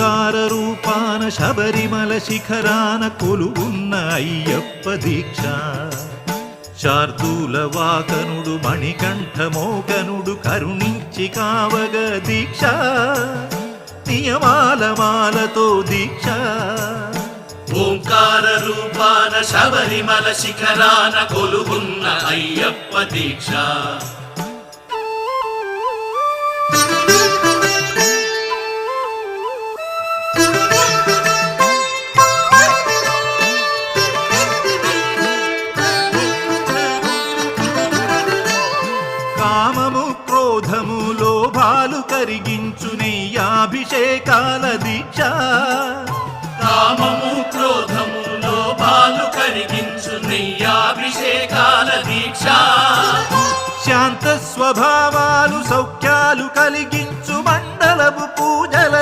ఓంకార రూపాన శబరిమల శిఖరాన కొలువున్న అయ్యప్ప దీక్ష శార్దూల వాకనుడు మణికంఠమోకనుడు కరుణించి కావగ దీక్ష నియమాల మాలతో దీక్ష ఓంకార రూపాన శబరిమల శిఖరాన కొలువున్న అయ్యప్ప దీక్ష కామము క్రోధము లోభాలు కరిగించు నెయ్యాభిషేకాల దీక్ష కామము క్రోధము లోభాలు కరిగించు నెయ్యాభిషేకాల దీక్ష శాంత స్వభావాలు సౌఖ్యాలు కలిగించు మండలపు పూజల